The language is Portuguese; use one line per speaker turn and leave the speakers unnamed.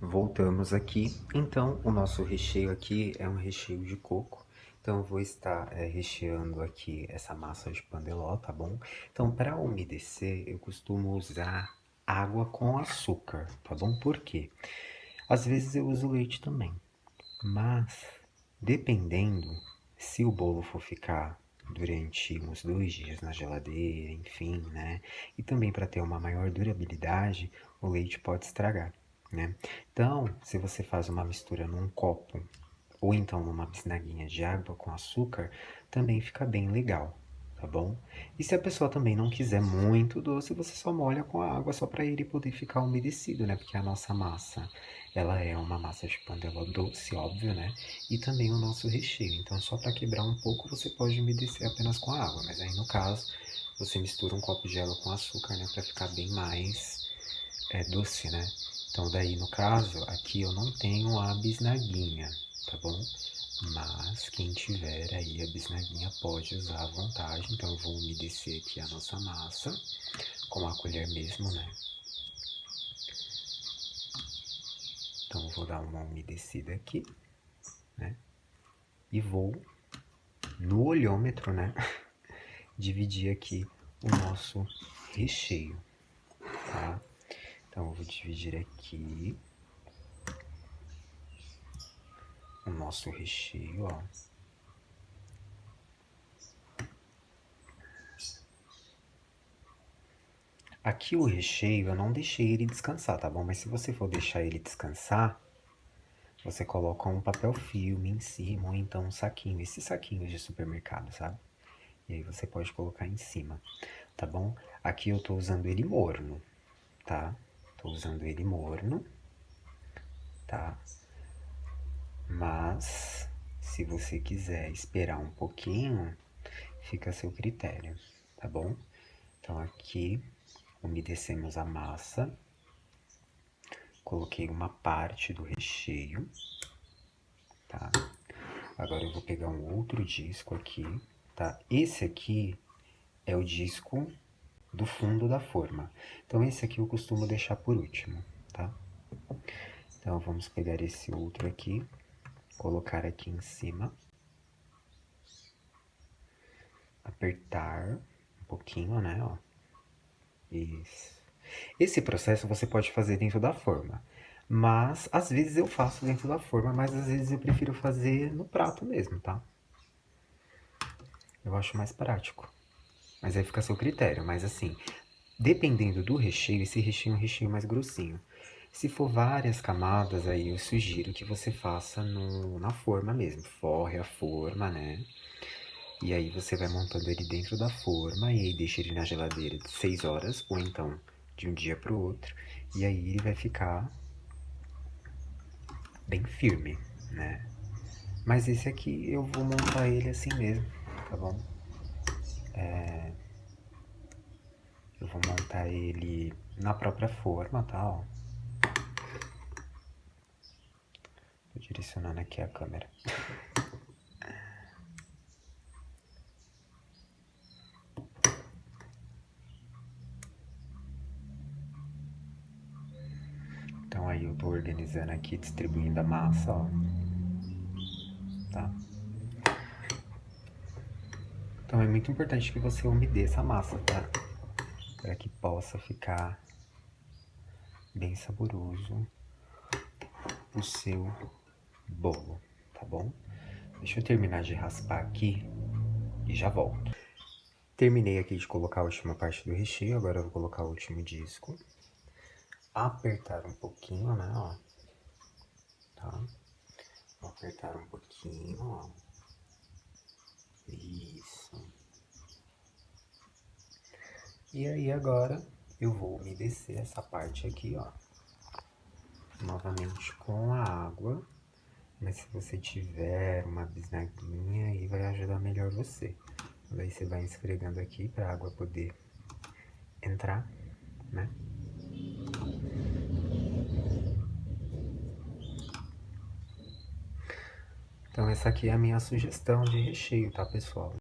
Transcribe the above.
voltamos aqui. Então, o nosso recheio aqui é um recheio de coco. Então, eu vou estar recheando aqui essa massa de pandeló, tá bom? Então, para umedecer, eu costumo usar água com açúcar, tá bom? Por quê? Às vezes eu uso leite também, mas dependendo, se o bolo for ficar durante uns 2 dias na geladeira, enfim, né? E também para ter uma maior durabilidade, o leite pode estragar, né? Então, se você faz uma mistura num copo ou então numa bisnaguinha de água com açúcar, também fica bem legal, tá bom? E se a pessoa também não quiser muito doce, você só molha com a água só para ele poder ficar umedecido, né? Porque a nossa massa, ela é uma massa de panela doce, óbvio, né? E também o nosso recheio. Então, só para quebrar um pouco, você pode umedecer apenas com a água. Mas aí, no caso, você mistura um copo de água com açúcar, né? Para ficar bem mais doce, né? Então, daí, no caso, aqui eu não tenho a bisnaguinha, tá bom? Mas quem tiver aí a bisnaguinha pode usar à vontade. Então eu vou umedecer aqui a nossa massa com a colher mesmo, né? Então eu vou dar uma umedecida aqui, né? E vou no olhômetro, né? Dividir aqui o nosso recheio, tá? Então eu vou dividir aqui o nosso recheio, ó. Aqui o recheio eu não deixei ele descansar, tá bom? Mas se você for deixar ele descansar, você coloca um papel filme em cima, ou então um saquinho, esses saquinhos de supermercado, sabe? E aí você pode colocar em cima, tá bom? Aqui eu tô usando ele morno, tá? Tô usando ele morno, tá? Mas, se você quiser esperar um pouquinho, fica a seu critério, tá bom? Então aqui, umedecemos a massa, coloquei uma parte do recheio, tá? Agora eu vou pegar um outro disco aqui, tá? Esse aqui é o disco do fundo da forma. Então esse aqui eu costumo deixar por último, tá? Então vamos pegar esse outro aqui, colocar aqui em cima, apertar um pouquinho, né, ó. Isso. Esse processo você pode fazer dentro da forma, mas às vezes eu faço dentro da forma, mas às vezes eu prefiro fazer no prato mesmo, tá? Eu acho mais prático. Mas aí fica a seu critério, mas assim, dependendo do recheio, esse recheio é um recheio mais grossinho. Se for várias camadas, aí eu sugiro que você faça na forma mesmo. Forre a forma, né? E aí você vai montando ele dentro da forma e aí deixa ele na geladeira de 6 horas, ou então de um dia pro outro. E aí ele vai ficar bem firme, né? Mas esse aqui eu vou montar ele assim mesmo, tá bom? Eu vou montar ele na própria forma, tá? Ó. Tô direcionando aqui a câmera. Então aí eu tô organizando aqui, distribuindo a massa, ó. Tá? Então é muito importante que você umedeça a massa, tá? Para que possa ficar bem saboroso o seu bolo, tá bom? Deixa eu terminar de raspar aqui e já volto. Terminei aqui de colocar a última parte do recheio, agora eu vou colocar o último disco. Apertar um pouquinho, né, ó. Tá? Vou apertar um pouquinho, ó. Isso. E aí agora eu vou umedecer essa parte aqui, ó. Novamente com a água. Mas se você tiver uma bisnaguinha, aí vai ajudar melhor você. Daí você vai esfregando aqui para a água poder entrar, né? Então essa aqui é a minha sugestão de recheio, tá, pessoal?